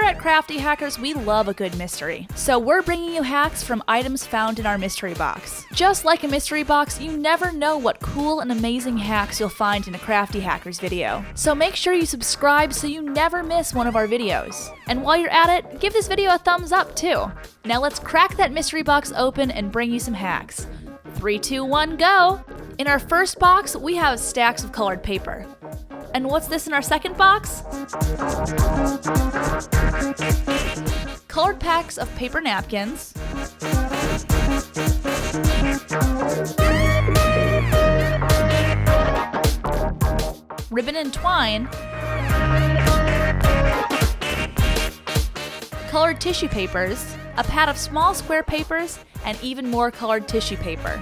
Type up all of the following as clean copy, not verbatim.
Here at Crafty Hackers, we love a good mystery. So we're bringing you hacks from items found in our mystery box. Just like a mystery box, you never know what cool and amazing hacks you'll find in a Crafty Hackers video. So make sure you subscribe so you never miss one of our videos. And while you're at it, give this video a thumbs up too. Now let's crack that mystery box open and bring you some hacks. 3, 2, 1, go! In our first box, we have stacks of colored paper. And what's this in our second box? Colored packs of paper napkins. Ribbon and twine. Colored tissue papers. A pad of small square papers, and even more colored tissue paper.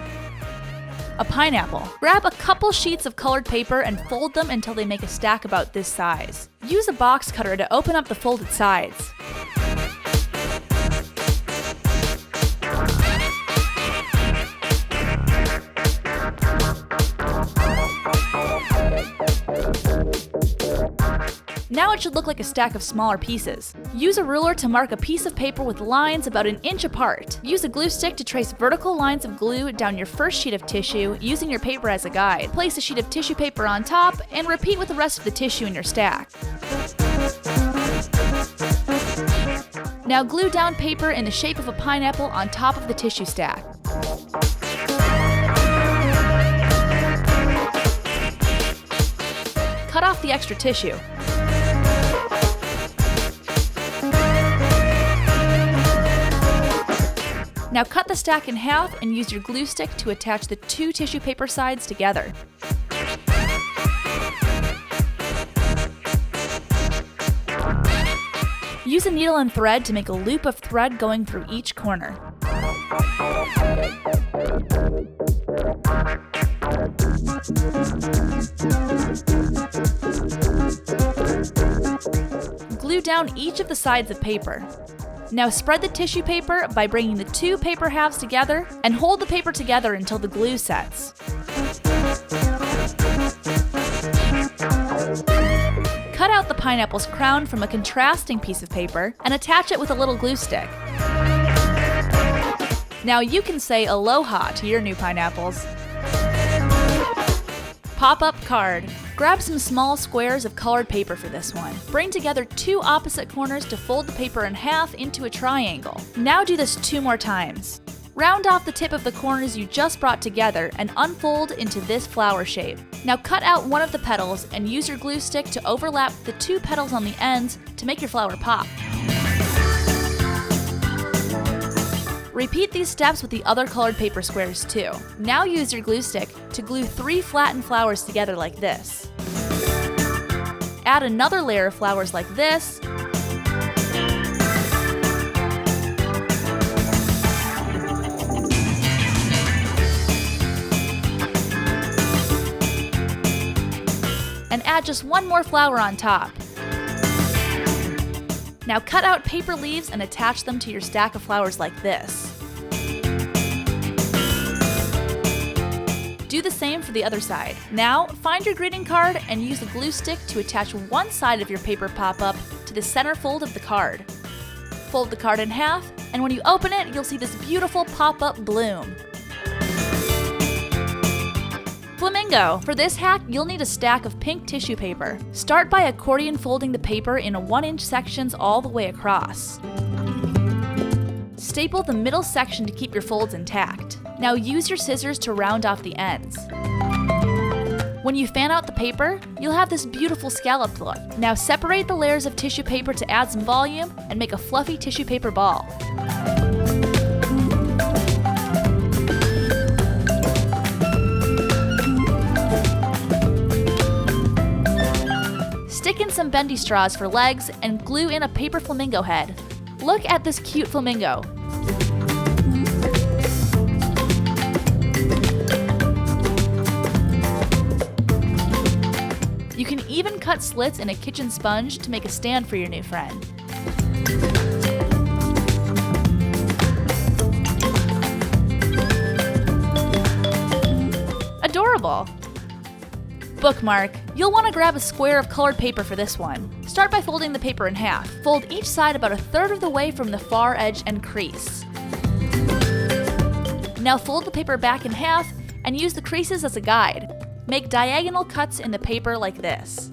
A pineapple. Grab a couple sheets of colored paper and fold them until they make a stack about this size. Use a box cutter to open up the folded sides. Now it should look like a stack of smaller pieces. Use a ruler to mark a piece of paper with lines about an inch apart. Use a glue stick to trace vertical lines of glue down your first sheet of tissue, using your paper as a guide. Place a sheet of tissue paper on top, and repeat with the rest of the tissue in your stack. Now glue down paper in the shape of a pineapple on top of the tissue stack. Cut off the extra tissue. Now cut the stack in half and use your glue stick to attach the two tissue paper sides together. Use a needle and thread to make a loop of thread going through each corner. Glue down each of the sides of paper. Now spread the tissue paper by bringing the two paper halves together and hold the paper together until the glue sets. Cut out the pineapple's crown from a contrasting piece of paper and attach it with a little glue stick. Now you can say aloha to your new pineapples. Pop-up card. Grab some small squares of colored paper for this one. Bring together two opposite corners to fold the paper in half into a triangle. Now do this 2 more times. Round off the tip of the corners you just brought together and unfold into this flower shape. Now cut out one of the petals and use your glue stick to overlap the 2 petals on the ends to make your flower pop. Repeat these steps with the other colored paper squares too. Now use your glue stick to glue 3 flattened flowers together like this. Add another layer of flowers like this. And add just one more flower on top. Now cut out paper leaves and attach them to your stack of flowers like this. Do the same for the other side. Now, find your greeting card and use a glue stick to attach one side of your paper pop-up to the center fold of the card. Fold the card in half, and when you open it, you'll see this beautiful pop-up bloom. Flamingo! For this hack, you'll need a stack of pink tissue paper. Start by accordion folding the paper in 1-inch sections all the way across. Staple the middle section to keep your folds intact. Now use your scissors to round off the ends. When you fan out the paper, you'll have this beautiful scalloped look. Now separate the layers of tissue paper to add some volume and make a fluffy tissue paper ball. Stick in some bendy straws for legs and glue in a paper flamingo head. Look at this cute flamingo. You can even cut slits in a kitchen sponge to make a stand for your new friend. Adorable! Bookmark. You'll want to grab a square of colored paper for this one. Start by folding the paper in half. Fold each side about 1/3 of the way from the far edge and crease. Now fold the paper back in half and use the creases as a guide. Make diagonal cuts in the paper like this.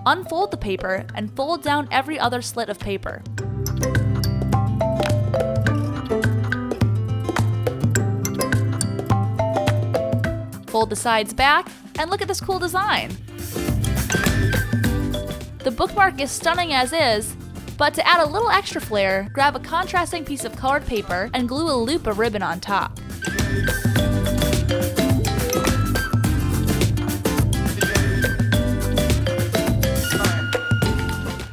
Unfold the paper and fold down every other slit of paper. Fold the sides back and look at this cool design. The bookmark is stunning as is, but to add a little extra flair, grab a contrasting piece of colored paper and glue a loop of ribbon on top.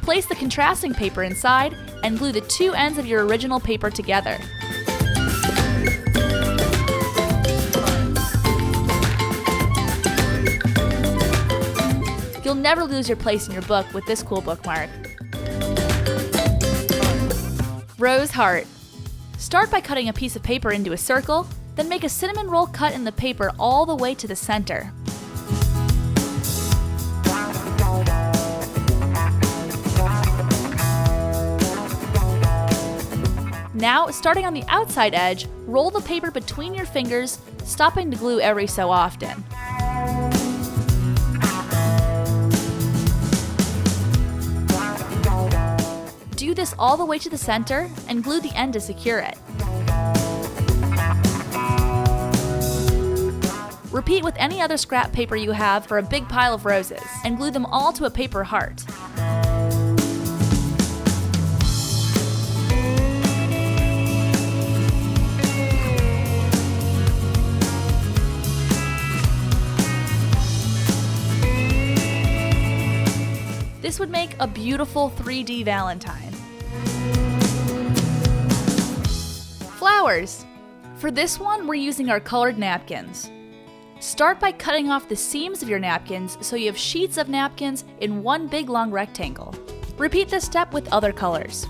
Place the contrasting paper inside and glue the two ends of your original paper together. You'll never lose your place in your book with this cool bookmark. Rose heart. Start by cutting a piece of paper into a circle, then make a cinnamon roll cut in the paper all the way to the center. Now, starting on the outside edge, roll the paper between your fingers, stopping to glue every so often. Do this all the way to the center and glue the end to secure it. Repeat with any other scrap paper you have for a big pile of roses and glue them all to a paper heart. This would make a beautiful 3D Valentine. Flowers. For this one, we're using our colored napkins. Start by cutting off the seams of your napkins so you have sheets of napkins in one big long rectangle. Repeat this step with other colors.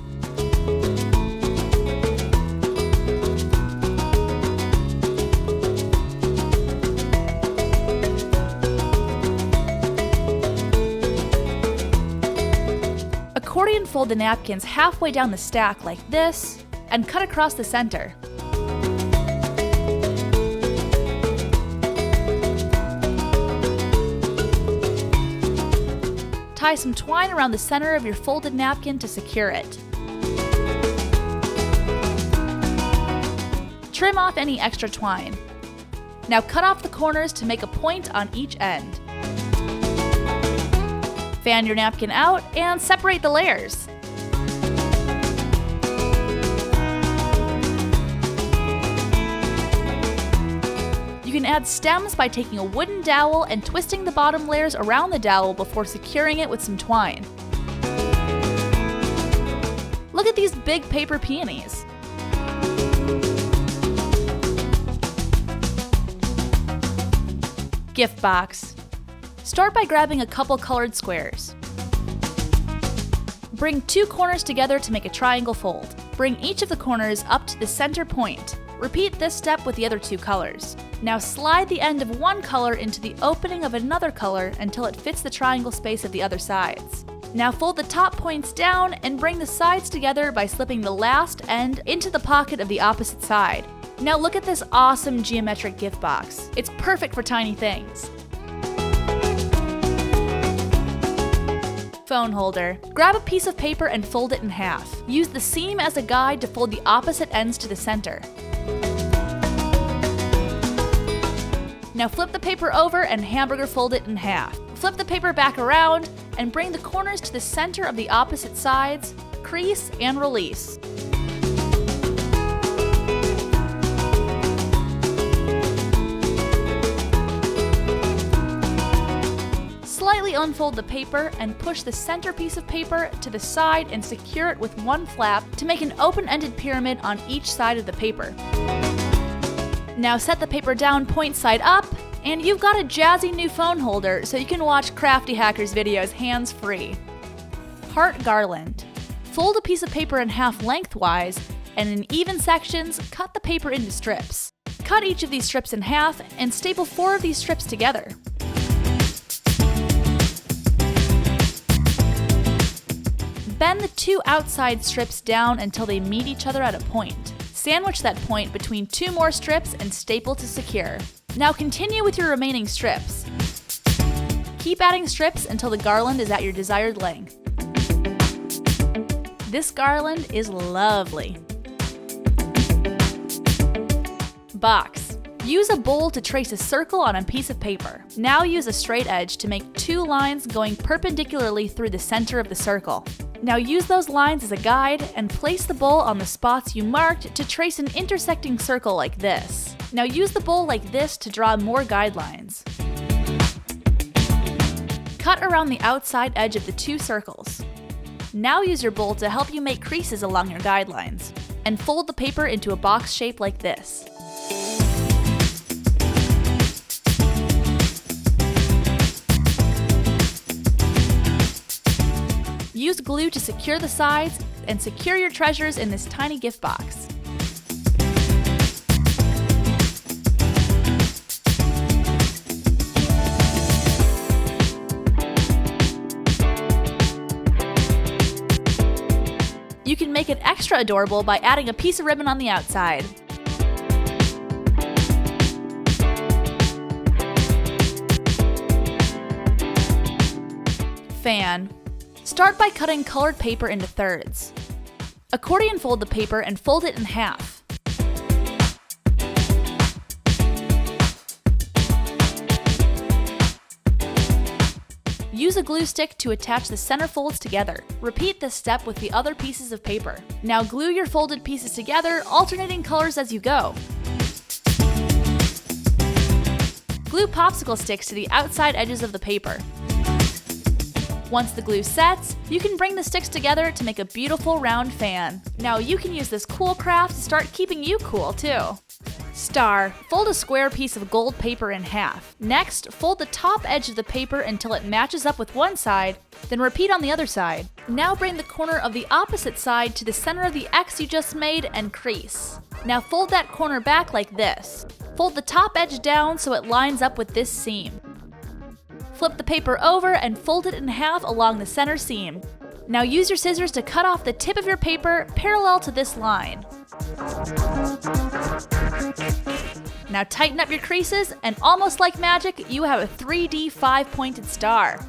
Accordion fold the napkins halfway down the stack like this and cut across the center. Tie some twine around the center of your folded napkin to secure it. Trim off any extra twine. Now cut off the corners to make a point on each end. Fan your napkin out and separate the layers. You can add stems by taking a wooden dowel and twisting the bottom layers around the dowel before securing it with some twine. Look at these big paper peonies. Gift box. Start by grabbing a couple colored squares. Bring two corners together to make a triangle fold. Bring each of the corners up to the center point. Repeat this step with the other two colors. Now slide the end of one color into the opening of another color until it fits the triangle space of the other sides. Now fold the top points down and bring the sides together by slipping the last end into the pocket of the opposite side. Now look at this awesome geometric gift box. It's perfect for tiny things. Phone holder. Grab a piece of paper and fold it in half. Use the seam as a guide to fold the opposite ends to the center. Now flip the paper over and hamburger fold it in half. Flip the paper back around and bring the corners to the center of the opposite sides, crease and release. Slightly unfold the paper and push the center piece of paper to the side and secure it with one flap to make an open-ended pyramid on each side of the paper. Now set the paper down point side up, and you've got a jazzy new phone holder so you can watch Crafty Hackers videos hands-free. Heart garland. Fold a piece of paper in half lengthwise, and in even sections, cut the paper into strips. Cut each of these strips in half and staple 4 of these strips together. Send the two outside strips down until they meet each other at a point. Sandwich that point between two more strips and staple to secure. Now continue with your remaining strips. Keep adding strips until the garland is at your desired length. This garland is lovely. Box. Use a bowl to trace a circle on a piece of paper. Now use a straight edge to make two lines going perpendicularly through the center of the circle. Now use those lines as a guide and place the bowl on the spots you marked to trace an intersecting circle like this. Now use the bowl like this to draw more guidelines. Cut around the outside edge of the two circles. Now use your bowl to help you make creases along your guidelines, and fold the paper into a box shape like this. Use glue to secure the sides and secure your treasures in this tiny gift box. You can make it extra adorable by adding a piece of ribbon on the outside. Fan. Start by cutting colored paper into thirds. Accordion fold the paper and fold it in half. Use a glue stick to attach the center folds together. Repeat this step with the other pieces of paper. Now glue your folded pieces together, alternating colors as you go. Glue popsicle sticks to the outside edges of the paper. Once the glue sets, you can bring the sticks together to make a beautiful round fan. Now you can use this cool craft to start keeping you cool too. Star. Fold a square piece of gold paper in half. Next, fold the top edge of the paper until it matches up with one side, then repeat on the other side. Now bring the corner of the opposite side to the center of the X you just made and crease. Now fold that corner back like this. Fold the top edge down so it lines up with this seam. Flip the paper over and fold it in half along the center seam. Now use your scissors to cut off the tip of your paper parallel to this line. Now tighten up your creases, and almost like magic, you have a 3D 5-pointed star.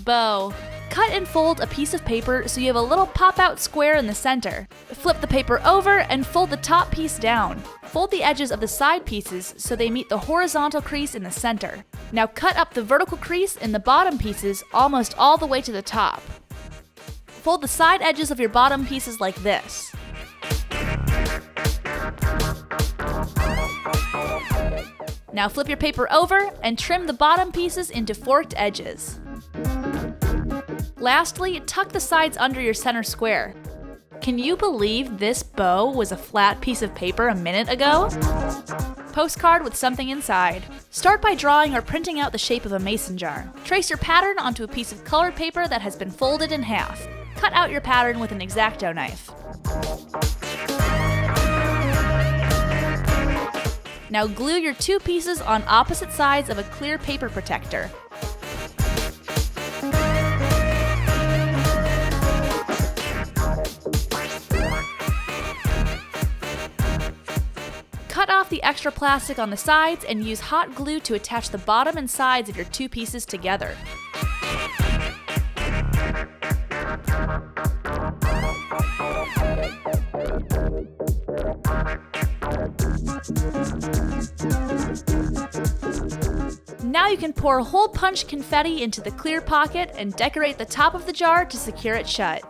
Bow. Cut and fold a piece of paper so you have a little pop-out square in the center. Flip the paper over and fold the top piece down. Fold the edges of the side pieces so they meet the horizontal crease in the center. Now cut up the vertical crease in the bottom pieces almost all the way to the top. Fold the side edges of your bottom pieces like this. Now flip your paper over and trim the bottom pieces into forked edges. Lastly, tuck the sides under your center square. Can you believe this bow was a flat piece of paper a minute ago? Postcard with something inside. Start by drawing or printing out the shape of a mason jar. Trace your pattern onto a piece of colored paper that has been folded in half. Cut out your pattern with an X-Acto knife. Now glue your two pieces on opposite sides of a clear paper protector. Cut off the extra plastic on the sides and use hot glue to attach the bottom and sides of your two pieces together. Now you can pour hole punch confetti into the clear pocket and decorate the top of the jar to secure it shut.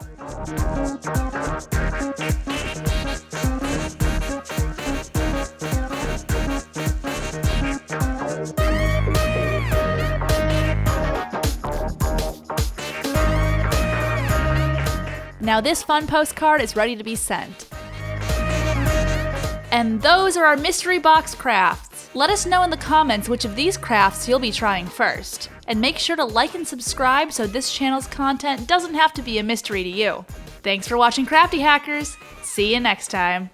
Now this fun postcard is ready to be sent. And those are our mystery box crafts. Let us know in the comments which of these crafts you'll be trying first. And make sure to like and subscribe so this channel's content doesn't have to be a mystery to you. Thanks for watching Crafty Hackers. See you next time.